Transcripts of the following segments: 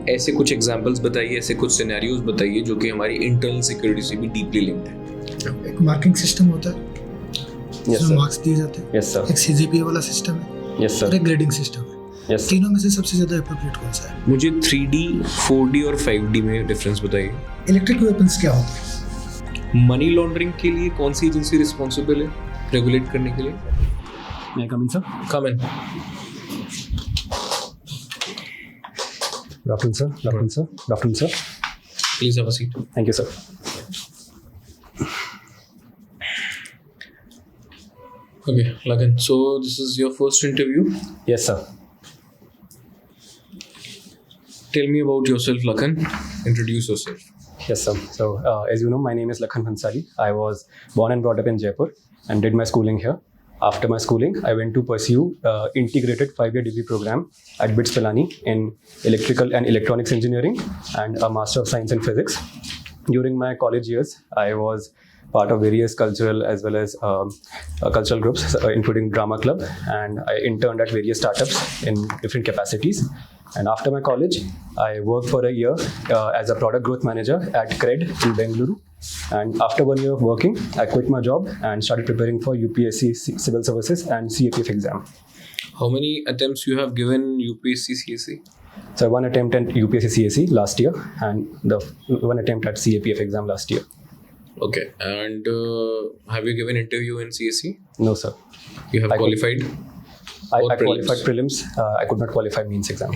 ऐसे कुछ एग्जांपल्स बताइए, ऐसे कुछ सिनेरियोज बताइए जो कि हमारी इंटरनल सिक्योरिटी से भी डीपली लिंक्ड है। एक मार्किंग सिस्टम होता है, इसमें मार्क्स दिए जाते हैं। Yes sir. एक सीजीपीए वाला सिस्टम है। Yes sir. और एक ग्रेडिंग सिस्टम है। यस। तीनों में से सबसे ज़्यादा एप्रोप्रिएट कौन सा है? मुझे 3D, 4D और 5D में डिफरेंस बताइए। इलेक्ट्रिक वेपन्स क्या होते हैं? मनी लॉन्ड्रिंग के लिए कौन सी एजेंसी रिस्पॉन्सिबल है रेगुलेट करने के लिए? May I come in, sir? Come in. Good afternoon, sir. Good afternoon, sir. Good afternoon, sir. Please have a seat. Thank you, sir. Okay, Lakhan. So this is your first interview. Yes, sir. Tell me about yourself, Lakhan. Introduce yourself. Yes, sir. So, as you know, my name is Lakhan Bhansali. I was born and brought up in Jaipur and did my schooling here. After my schooling, I went to pursue integrated 5-year degree program at BITS Pilani in electrical and electronics engineering and a Master of Science in Physics. During my college years, I was part of various cultural as well as cultural groups, including drama club, and I interned at various startups in different capacities. And after my college, I worked for a year as a product growth manager at CRED in Bengaluru. And after 1 year of working, I quit my job and started preparing for UPSC Civil Services and CAPF exam. How many attempts you have given UPSC CSE? So one attempt at UPSC CSE last year and the one attempt at CAPF exam last year. Okay, and have you given interview in CSE? No, sir. You have qualified? I qualified prelims. I could not qualify means exam.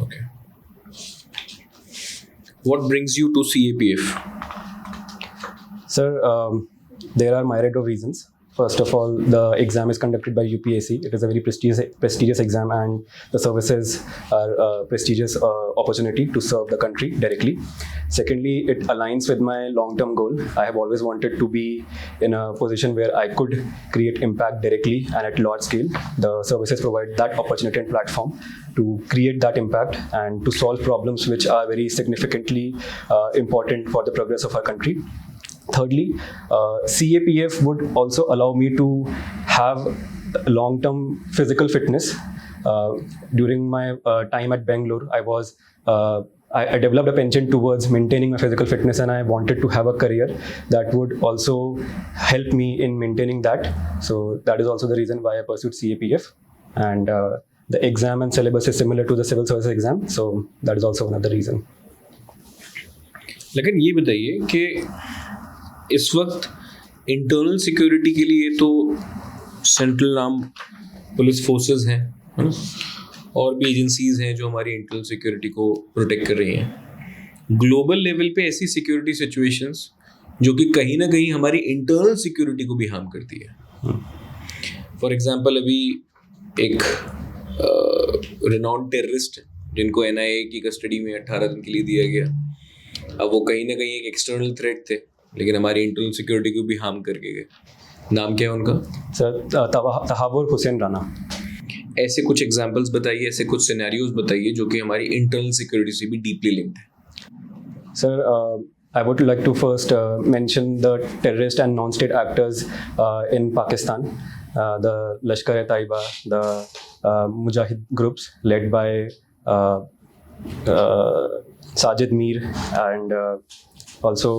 Okay. What brings you to CAPF? Sir, there are myriad of reasons. First of all, the exam is conducted by UPSC. It is a very prestigious exam, and the services are a prestigious opportunity to serve the country directly. Secondly, it aligns with my long-term goal. I have always wanted to be in a position where I could create impact directly and at large scale. The services provide that opportunity and platform to create that impact and to solve problems which are very significantly important for the progress of our country. Thirdly, CAPF would also allow me to have long-term physical fitness. During my time at Bangalore, I developed a penchant towards maintaining my physical fitness, and I wanted to have a career that would also help me in maintaining that. So that is also the reason why I pursued CAPF. And the exam and syllabus is similar to the civil service exam, so that is also another reason. लेकिन ये बताइए कि इस वक्त internal security के लिए तो central arm police forces हैं, है ना, और भी एजेंसीज हैं जो हमारी इंटरनल सिक्योरिटी को प्रोटेक्ट कर रही हैं। ग्लोबल लेवल पे ऐसी सिक्योरिटी सिचुएशंस जो कि कहीं ना कहीं हमारी इंटरनल सिक्योरिटी को भी हार्म करती है। फॉर एग्जांपल, अभी एक रिनाउंड टेररिस्ट जिनको NIA की कस्टडी में 18 दिन के लिए दिया गया, अब वो कहीं ना कहीं एक एक्सटर्नल थ्रेट थे लेकिन हमारी इंटरनल सिक्योरिटी को भी हार्म करके गए। नाम क्या है उनका? सर, तहावुर हुसैन राना। ऐसे कुछ एग्जांपल्स बताइए, ऐसे कुछ सिनेरियोज बताइए जो कि हमारी इंटरनल सिक्योरिटी से भी डीपली लिंक्ड है। Sir, I would like to first mention the terrorist and non-state actors in Pakistan, the Lashkar-e-Taiba, the Mujahid groups led by Sajid Mir, and also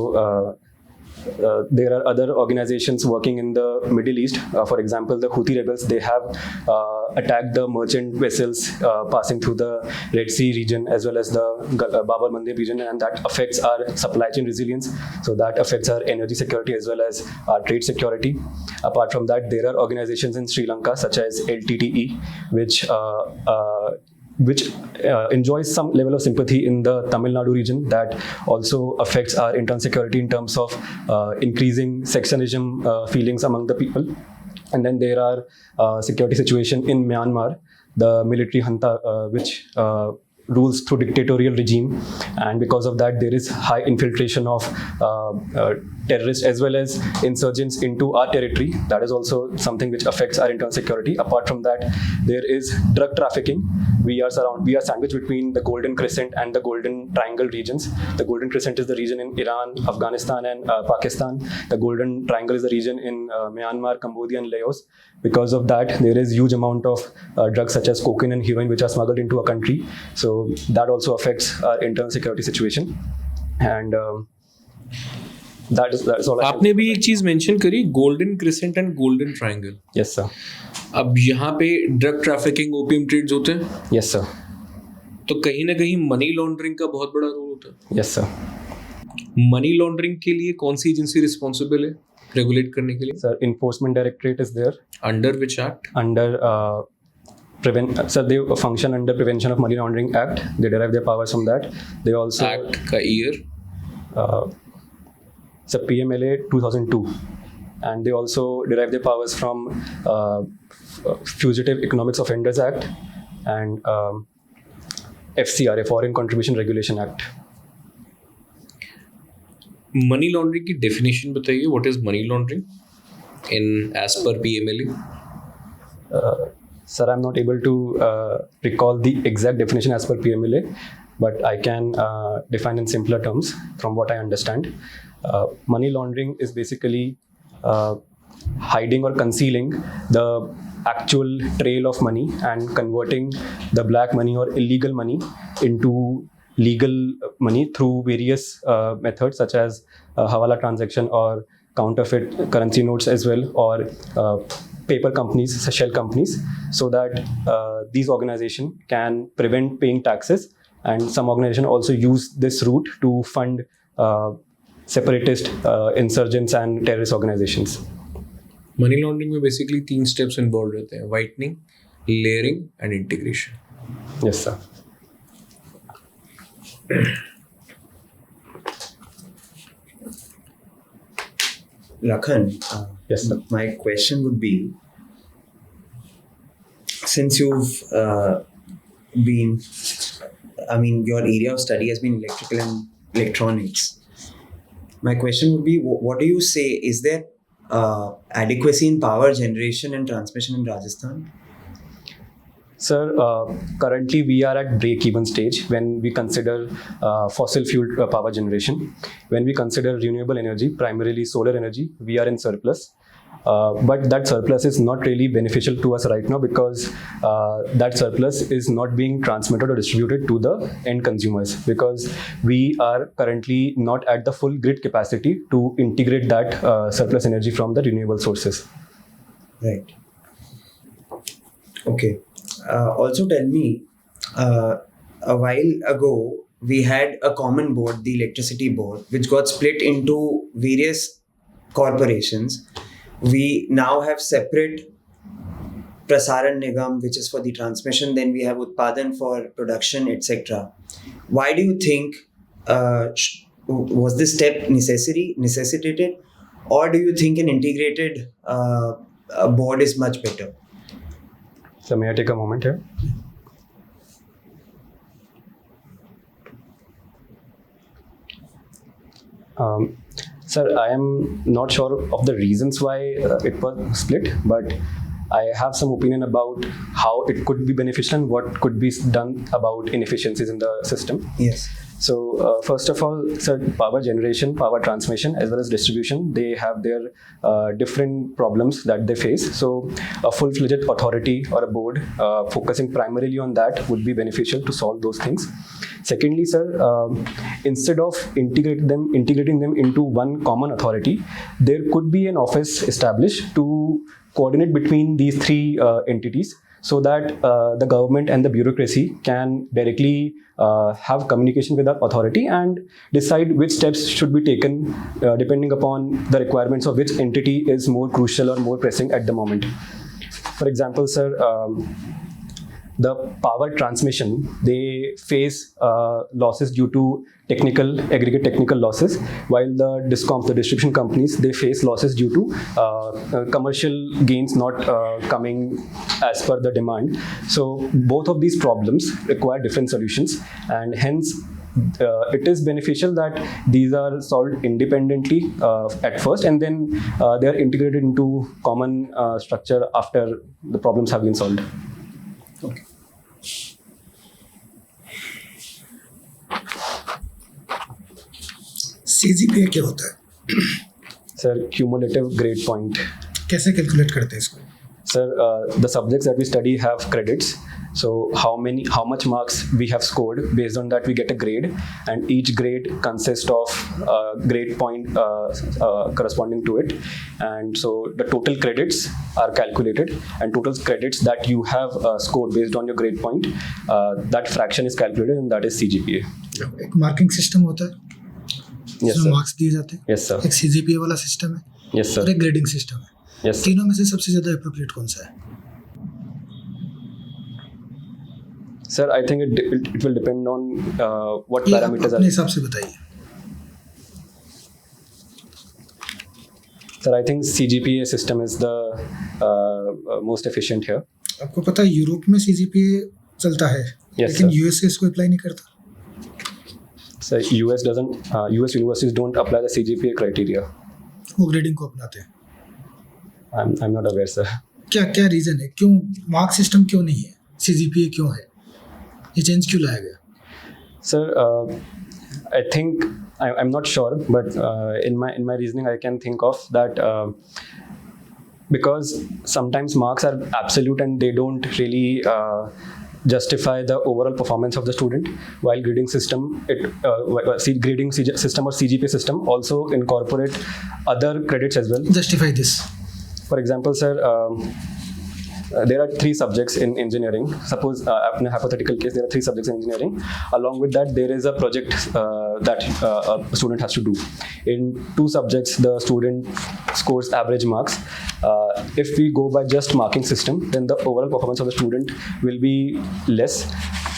there are other organizations working in the Middle East. For example, the Houthi rebels, they have attacked the merchant vessels passing through the Red Sea region as well as the Bab al-Mandeb region, and that affects our supply chain resilience. So that affects our energy security as well as our trade security. Apart from that, there are organizations in Sri Lanka such as LTTE, which enjoys some level of sympathy in the Tamil Nadu region, that also affects our internal security in terms of increasing sectionism feelings among the people. And then there are security situation in Myanmar, the military junta which rules through dictatorial regime, and because of that there is high infiltration of terrorists as well as insurgents into our territory. That is also something which affects our internal security. Apart from that, there is drug trafficking, we are sandwiched between the Golden Crescent and the Golden Triangle regions. The Golden Crescent is the region in Iran, Afghanistan, and Pakistan. The Golden Triangle is the region in Myanmar, Cambodia, and Laos. Because of that, there is huge amount of drugs such as cocaine and heroin which are smuggled into a country. So that also affects our internal security situation. And that is all. आपने भी एक चीज mention करी, golden crescent and golden triangle. Yes sir. अब यहाँ पे drug trafficking, opium trades होते हैं. Yes sir. तो कहीं ना कहीं मनी लॉन्ड्रिंग का बहुत बड़ा रोल होता है. Yes sir. मनी लॉन्ड्रिंग के लिए कौन सी एजेंसी रिस्पॉन्सिबल है रेगुलेट करने के लिए? Sir, enforcement directorate is there. Under which act? Under sir, they function under Prevention of Money Laundering Act. They derive their powers from that. They also Act का year? So PMLA 2002, and they also derive their powers from Fugitive Economics Offenders Act and FCRA, Foreign Contribution Regulation Act. Money laundering की definition बताइए. What is money laundering in as per PMLA? Sir, I'm not able to recall the exact definition as per PMLA, but I can define in simpler terms from what I understand. Money laundering is basically hiding or concealing the actual trail of money and converting the black money or illegal money into legal money through various methods such as hawala transaction or counterfeit currency notes as well, or paper companies, shell companies, so that these organizations can prevent paying taxes, and some organizations also use this route to fund separatist insurgents and terrorist organizations. Money laundering में basically 3 steps involve रहते हैं: whitening, layering and integration. Yes, sir. Lakhan, Yes, sir. my question would be, since you've been, your area of study has been electrical and electronics. My question would be, what do you say, is there adequacy in power generation and transmission in Rajasthan? Sir, currently we are at break-even stage when we consider fossil fuel power generation. When we consider renewable energy, primarily solar energy, we are in surplus. But that surplus is not really beneficial to us right now because that surplus is not being transmitted or distributed to the end consumers, because we are currently not at the full grid capacity to integrate that surplus energy from the renewable sources. Right. Okay. Also tell me, a while ago we had a common board, the electricity board, which got split into various corporations. We now have separate Prasaran Nigam, which is for the transmission, then we have Utpadan for production, etc. Why do you think was this step necessitated, or do you think an integrated board is much better? So may I take a moment here? Sir, I am not sure of the reasons why it was split, but I have some opinion about how it could be beneficial and what could be done about inefficiencies in the system. Yes. So first of all, sir, power generation, power transmission, as well as distribution, they have their different problems that they face. So a full-fledged authority or a board focusing primarily on that would be beneficial to solve those things. Secondly, sir, instead of integrating them into one common authority, there could be an office established to coordinate between these three entities, so that the government and the bureaucracy can directly have communication with the authority and decide which steps should be taken depending upon the requirements of which entity is more crucial or more pressing at the moment. For example, sir, the power transmission, they face losses due to aggregate technical losses, while the DISCOMs, the distribution companies, they face losses due to commercial gains not coming as per the demand. So both of these problems require different solutions, and hence it is beneficial that these are solved independently at first, and then they are integrated into common structure after the problems have been solved. Okay. CGPA क्या होता है? Sir, cumulative grade point. कैसे calculate करते हैं इसको? Sir, the subjects that we study have credits. So how much marks we have scored, based on that we get a grade, and each grade consists of grade point corresponding to it. And so the total credits are calculated, and total credits that you have scored based on your grade point, that fraction is calculated, and that is CGPA. एक marking system होता है, Yes, उसमें sir. Marks दिए जाते हैं. Yes, sir. एक CGPA वाला system है Yes, sir. और एक ग्रेडिंग सिस्टम है. Yes, sir. तीनों में से सबसे ज्यादा एप्रोप्रिएट कौन सा है? Sir, I think it will depend on what ये आप parameters अपने are. हिसाब से बताइए. Sir, I think CGPA system is the most efficient here. आपको पता है यूरोप में CGPA चलता है, Yes, लेकिन sir. यूएसए इसको अप्लाई नहीं करता. So US universities don't apply the CGPA criteria. वो ग्रेडिंग को अपनाते हैं. I'm not aware, sir. क्या रीजन है? क्यों मार्क सिस्टम क्यों नहीं है? CGPA क्यों है? ये चेंज क्यों लाया गया? Sir, I think I'm not sure, but in my reasoning, I can think of that because sometimes marks are absolute and they don't really justify the overall performance of the student. While grading system, grading system or CGPA system also incorporate other credits as well. Justify this. For example, sir, there are 3 subjects in engineering. Suppose, in a hypothetical case, there are 3 subjects in engineering. Along with that, there is a project that a student has to do. In 2 subjects, the student scores average marks. If we go by just marking system, then the overall performance of the student will be less.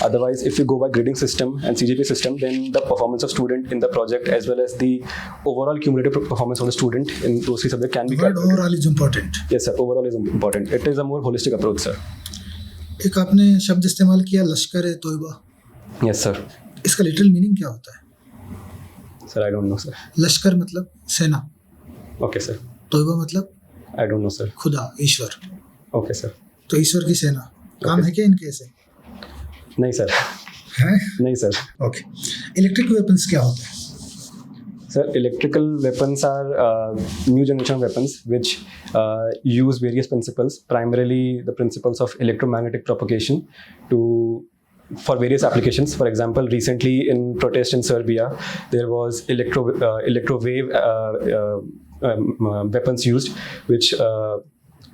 Otherwise, if we go by grading system and CGPA system, then the performance of student in the project as well as the overall cumulative performance of the student in those 3 subjects can be Word calculated. overall is important. Yes, sir. Overall is important. It is a more holistic approach, sir. एक आपने शब्द इस्तेमाल किया लश्कर ए Taiba. Yes, sir. इसका literal meaning क्या होता है? Sir, I don't know, sir. लश्कर मतलब सेना, Okay, sir. तोयबा मतलब I don't know, sir. खुदा, ईश्वर. Okay, sir. तो ईश्वर की सेना काम है क्या इनके ऐसे? नहीं, sir. है? नहीं, sir. ओके. इलेक्ट्रिक वेपन्स क्या होते हैं? Sir, electrical weapons are new generation weapons which use various principles, primarily the principles of electromagnetic propagation for various applications. For example, recently in protest in Serbia, there was electrowave weapons used, which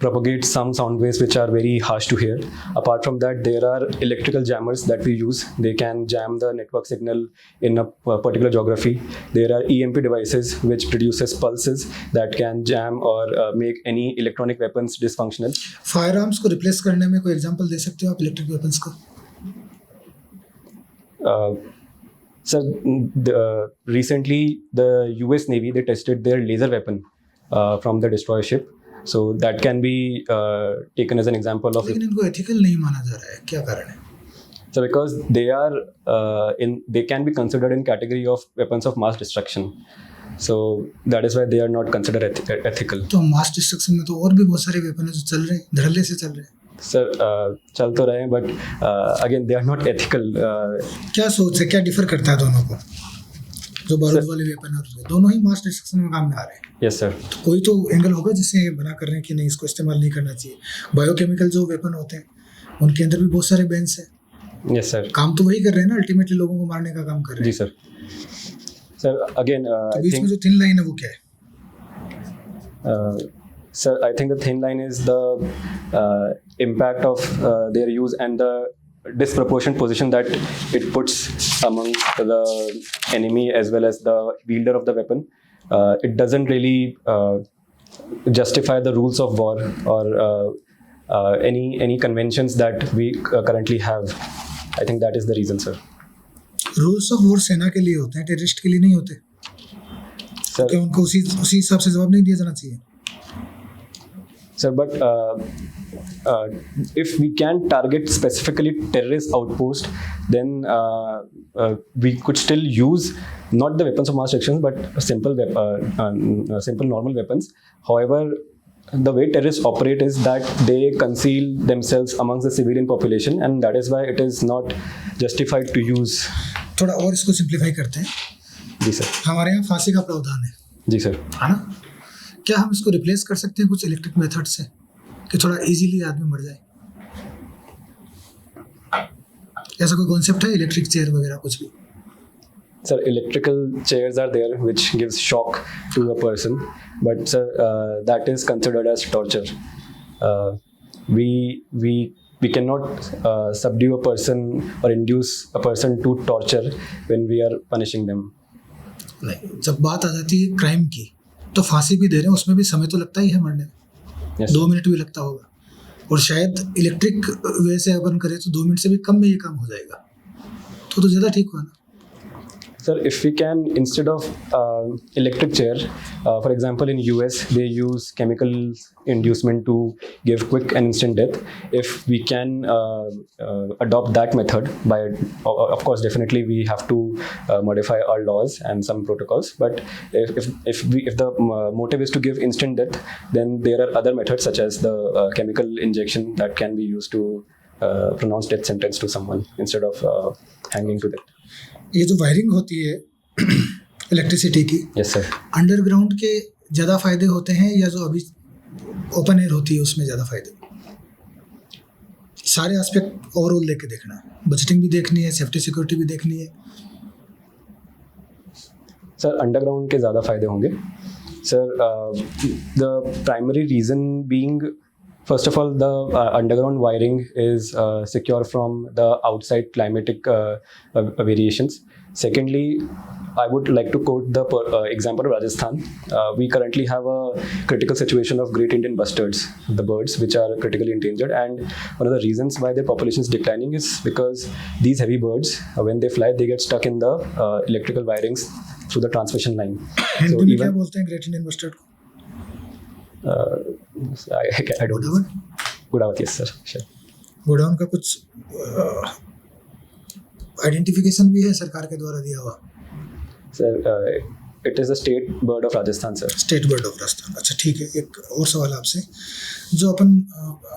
propagate some sound waves which are very harsh to hear. Apart from that, there are electrical jammers that we use. They can jam the network signal in a particular geography. There are EMP devices which produces pulses that can jam or make any electronic weapons dysfunctional. Fire arms को replace करने में कोई example दे सकते हो आप electric weapons को? Sir, recently the US Navy, they tested their laser weapon from the destroyer ship. So that can be taken as an example of. लेकिन इनको एथिकल नहीं माना जा रहा है, क्या कारण है? So because they can be considered in category of weapons of mass destruction. So that is why they are not considered ethical. तो मास डिस्ट्रक्शन में तो और भी बहुत सारे वेपन है जो चल रहे हैं, धड़ल्ले से चल रहे हैं. Sir, चल तो रहे हैं, but again they are not ethical. क्या सोच है, क्या डिफर करता है दोनों को? जो बारूद वाले वेपन है दोनों ही मास डिस्ट्रक्शन में काम में आ रहे हैं. Yes, sir. तो कोई तो एंगल होगा जिससे बना कर रहे हैं कि नहीं इसको इस्तेमाल नहीं करना चाहिए. बायोकेमिकल जो वेपन होते हैं उनके अंदर भी बहुत सारे बेंस हैं. Yes, sir. काम तो वही कर रहे हैं ना, अल्टीमेटली लोगों को मारने का काम कर रहे हैं. जी sir. Sir, again, तो बीच में जो थिन लाइन है वो क्या है? Sir, I think the thin line is the impact of their use and the disproportionate position that it puts among the enemy as well as the wielder of the weapon. It doesn't really justify the rules of war or any conventions that we currently have. I think that is the reason, sir. Rules of war सेना के लिए होते हैं, terrorist के लिए नहीं होते. Sir, क्या उनको उसी हिसाब से जवाब नहीं दिया जाना चाहिए? Sir, but if we can target specifically terrorist outpost, then we could still use not the weapons of mass destruction, but simple normal weapons. However, the way terrorists operate is that they conceal themselves amongst the civilian population, and that is why it is not justified to use. थोड़ा और इसको simplify करते हैं. जी sir. हमारे यहाँ फांसी का प्रावधान है, जी सर। है ना? क्या हम इसको रिप्लेस कर सकते हैं कुछ इलेक्ट्रिक मेथड से कि थोड़ा इजीली आदमी मर जाए? ऐसा कोई कॉन्सेप्ट है, इलेक्ट्रिक चेयर वगैरह कुछ भी? Sir, electrical chairs are there which gives shock to a person, but sir, that is considered as torture. We cannot subdue a person or induce a person to torture when we are punishing them. नहीं, जब बात आ जाती है crime की तो फांसी भी दे रहे हैं, उसमें भी समय तो लगता ही है मरने में। Yes, 2 मिनट भी लगता होगा, और शायद इलेक्ट्रिक वे से अपन करें तो 2 मिनट से भी कम में ये काम हो जाएगा, तो ज़्यादा ठीक हुआ ना? Sir, if we can, instead of electric chair, for example, in US, they use chemical inducement to give quick and instant death. If we can adopt that method, by of course, definitely we have to modify our laws and some protocols. But if the motive is to give instant death, then there are other methods such as the chemical injection that can be used to pronounce death sentence to someone instead of hanging to death. ये जो wiring होती है electricity की, Yes, sir. Underground के ज़्यादा फायदे होते हैं या जो अभी ओपन एयर होती है उसमें ज़्यादा फायदे? सारे एस्पेक्ट ओवरऑल लेके देखना है, बजटिंग भी देखनी है, सेफ्टी सिक्योरिटी भी देखनी है। सर, अंडरग्राउंड के ज़्यादा फायदे होंगे sir. The primary reason being, first of all, the underground wiring is secure from the outside climatic variations. Secondly, I would like to quote the example of Rajasthan. We currently have a critical situation of great Indian bustards, the birds which are critically endangered, and one of the reasons why their population is declining is because these heavy birds, when they fly, they get stuck in the electrical wirings through the transmission line. Hindi में क्या बोलते हैं great Indian bustard को? I don't know. Godavat, yes sir. Sure. Godown का कुछ identification भी है सरकार के द्वारा दिया हुआ? Sir, it is a state bird of Rajasthan, sir. State bird of Rajasthan. अच्छा ठीक है, एक और सवाल आपसे, जो अपन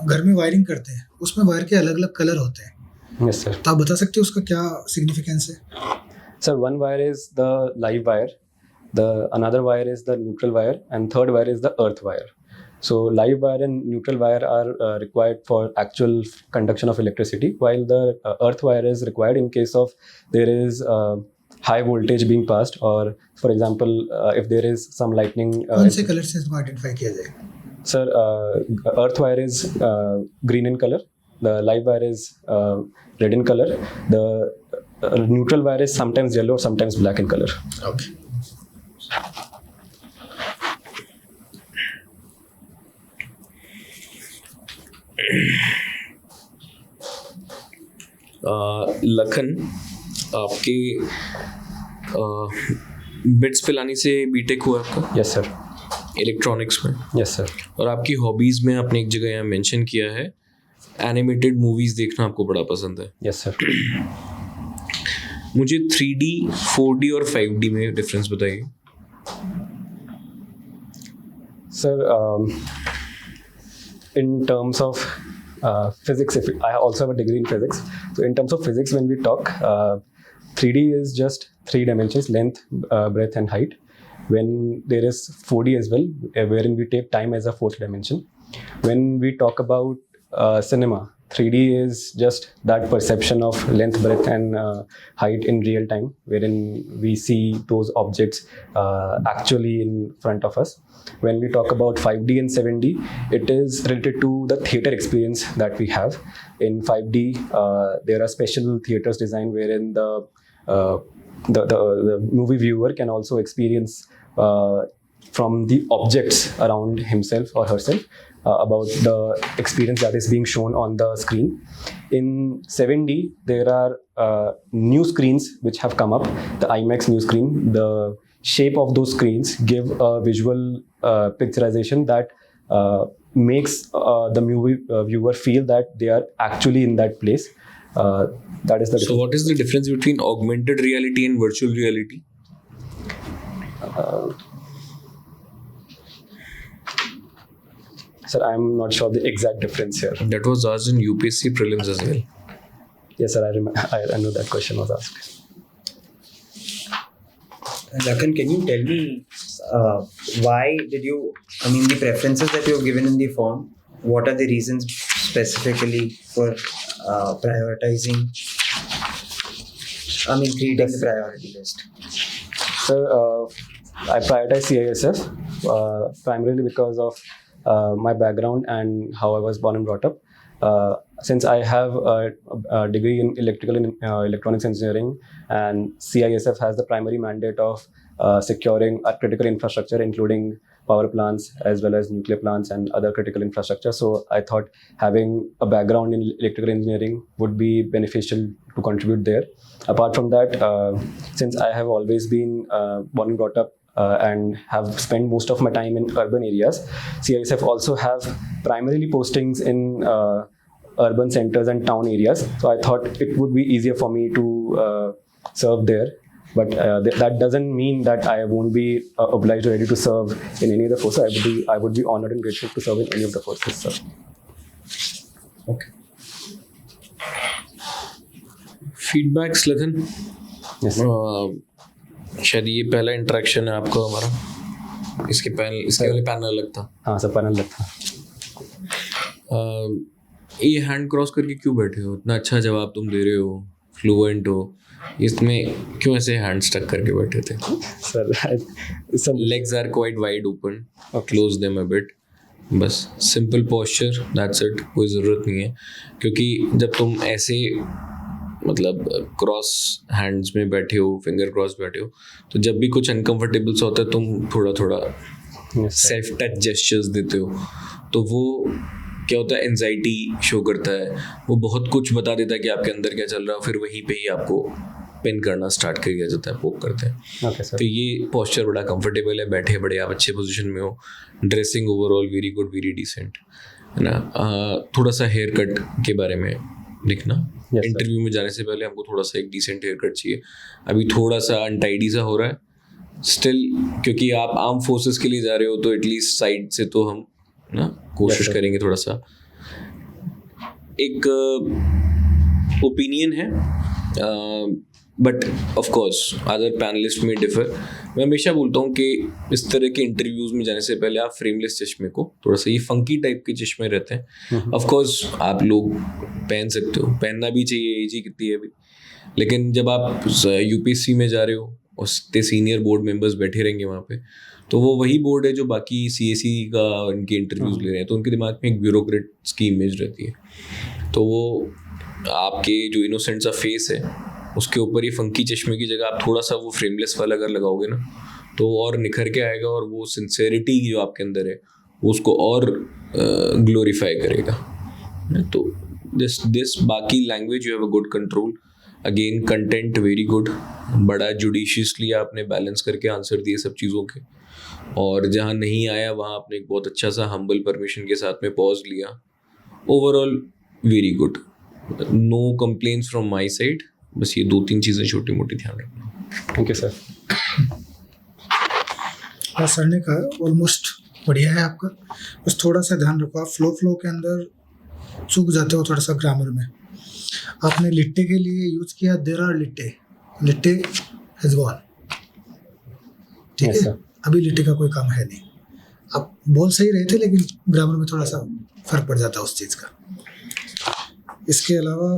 घर में वायरिंग करते हैं उसमें वायर के अलग अलग कलर होते हैं, Yes sir. तो आप बता सकते हो उसका क्या सिग्निफिकेंस है? Sir, one wire is the live wire, the another wire is the neutral wire, and third wire is the earth wire. So live wire and neutral wire are required for actual conduction of electricity, while the earth wire is required in case of there is high voltage being passed, or for example, if there is some lightning. कौन से colour से इसको identify किया जाएगा? Sir, earth wire is green in color, the live wire is red in color, the neutral wire is sometimes yellow, sometimes black in color. Okay. Lakhan, आपके bits Pilani से BTech हुआ आपका? Yes sir. इलेक्ट्रॉनिक्स में? Yes sir. और आपकी hobbies में आपने एक जगह यहाँ मेंशन किया है एनिमेटेड मूवीज़ देखना आपको बड़ा पसंद है। Yes sir. मुझे 3D, 4D और 5D में डिफरेंस बताइए। Sir, in terms of physics, I also have a degree in physics. So in terms of physics, when we talk, 3D is just 3 dimensions: length, breadth, and height. When there is 4D as well, wherein we take time as a 4th dimension. When we talk about cinema, 3D is just that perception of length, breadth, and height in real time, wherein we see those objects actually in front of us. When we talk about 5D and 7D, it is related to the theater experience that we have. In 5D, there are special theaters designed wherein the movie viewer can also experience from the objects around himself or herself about the experience that is being shown on the screen. In 7D, there are new screens which have come up, the IMAX new screen. The shape of those screens give a visual picturization that makes the movie viewer feel that they are actually in that place. That is the difference. So what is the difference between augmented reality and virtual reality? Sir, I'm not sure the exact difference here. That was asked in UPSC prelims as well. Yes, sir, I know that question was asked. Lakhan, can you tell me why did you, I mean, the preferences that you've given in the form, what are the reasons specifically for prioritizing, I mean, creating the priority list? So I prioritize CISF primarily because of my background and how I was born and brought up. Since I have a degree in electrical and electronics engineering, and CISF has the primary mandate of securing our critical infrastructure, including power plants as well as nuclear plants and other critical infrastructure. So I thought having a background in electrical engineering would be beneficial to contribute there. Apart from that, since I have always been born and brought up and have spent most of my time in urban areas, CISF also have primarily postings in urban centers and town areas. So I thought it would be easier for me to serve there. But that doesn't mean that I won't be obliged or ready to serve in any of the forces. I would be honored and grateful to serve in any of the forces, sir. Okay. Feedbacks Lakhan, Yes. शायद ये पहला interaction है आपका हमारा, इसके पहले panel अलग था. हाँ सर, पैनल लगता. ये हैंड क्रॉस करके क्यों बैठे हो? इतना अच्छा जवाब तुम दे रहे हो, फ्लुएंट हो, इसमें क्यों ऐसे हैंड स्टक करके बैठे थे? Sir legs are quite wide open, close them a bit. बस सिंपल पोस्चर, दैट्स इट. कोई ज़रूरत नहीं है, क्योंकि जब तुम ऐसे मतलब क्रॉस हैंड्स में बैठे हो, फिंगर क्रॉस बैठे हो, तो जब भी कुछ अनकंफर्टेबल सा होता है तुम थोड़ा सेल्फ टच जेस्चर्स देते हो, तो वो क्या होता है, एंजाइटी शो करता है, वो बहुत कुछ बता देता है कि आपके अंदर क्या चल रहा है, फिर वहीं पे ही आपको पिन करना स्टार्ट कर दिया जाता है, पोक करते हैं. Okay, sir. तो ये पोस्चर बड़ा कंफर्टेबल है, बैठे बड़े आप अच्छे पोजीशन में हो, dressing overall very good, very decent, है ना. थोड़ा सा हेयर कट के बारे में लिखना. Yes, इंटरव्यू में जाने से पहले हमको थोड़ा सा एक डिसेंट हेयर कट चाहिए. अभी थोड़ा सा अनटाइडी सा हो रहा है स्टिल, क्योंकि आप आर्म फोर्सेस के लिए जा रहे हो, तो एटलीस्ट साइड से तो हम ना कोशिश करेंगे. थोड़ा सा एक ओपिनियन है, but of course other panelist में डिफर. मैं हमेशा बोलता हूँ कि इस तरह के इंटरव्यूज में जाने से पहले आप फ्रेमलेस चश्मे को, थोड़ा सा ये फंकी टाइप के चश्मे रहते हैं, ऑफ कोर्स आप लोग पहन सकते हो, पहनना भी चाहिए, एज ही कितनी है अभी. लेकिन जब आप यूपीएससी में जा रहे हो और सीनियर बोर्ड मेंबर्स बैठे रहेंगे वहाँ पे, तो वो वही बोर्ड है जो बाकी सीएससी का इनके इंटरव्यूज ले रहे हैं, तो उनके दिमाग में एक ब्यूरोक्रेट्स की इमेज रहती है. तो वो आपके जो इनोसेंट सा फेस है उसके ऊपर ये फंकी चश्मे की जगह आप थोड़ा सा वो फ्रेमलेस वाला अगर लगाओगे ना, तो और निखर के आएगा, और वो सिंसेरिटी जो आपके अंदर है वो उसको और ग्लोरीफाई करेगा. तो दिस बाकी language you have a good control. Again content very good, बड़ा जुडिशियसली आपने बैलेंस करके आंसर दिए सब चीज़ों के, और जहाँ नहीं आया वहाँ आपने एक बहुत अच्छा सा हम्बल परमिशन के साथ में पॉज लिया. Overall very good, no complaints from my side. बस ये 2-3 चीज़ें छोटी मोटी ध्यान रखना. Thank you sir. सर ने कहा ऑलमोस्ट बढ़िया है आपका, बस थोड़ा सा ध्यान रखो, आप फ्लो के अंदर चूक जाते हो थोड़ा सा ग्रामर में. आपने लिट्टे के लिए यूज किया there are little has gone. ठीक Yes, है, sir. अभी लिट्टे का कोई काम है नहीं. आप बोल सही रहे थे, लेकिन ग्रामर में थोड़ा सा फर्क पड़ जाता है उस चीज़ का. इसके अलावा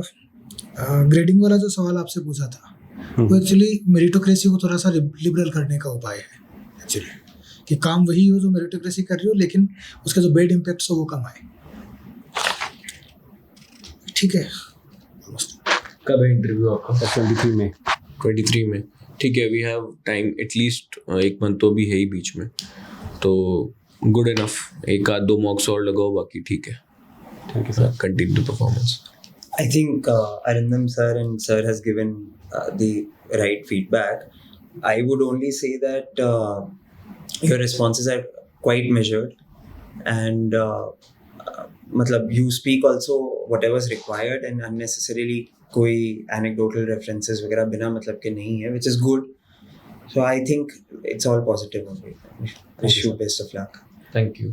ग्रेडिंग वाला जो सवाल आपसे पूछा था, वो एक्चुअली मेरिटोक्रेसी को थोड़ा सा लिबरल करने का उपाय है एक्चुअली, कि काम वही हो जो मेरिटोक्रेसी कर रही हो, लेकिन उसके जो बैड इम्पैक्ट्स हो वो कम आए. ठीक है. कब है इंटरव्यू आपका? 23 में. ठीक है, we have time, at least 1 month तो भी है ही बीच में, तो गुड इनफ. 1-2 मॉक्स और लगाओ, बाकी ठीक है. Thank you sir. Continue the performance. I think Arindam sir and sir has given the right feedback. I would only say that your responses are quite measured, and matlab you speak also whatever is required, and unnecessarily कोई anecdotal references वगैरह बिना मतलब के नहीं है, which is good. So I think it's all positive only. Wish you best of luck. Thank you.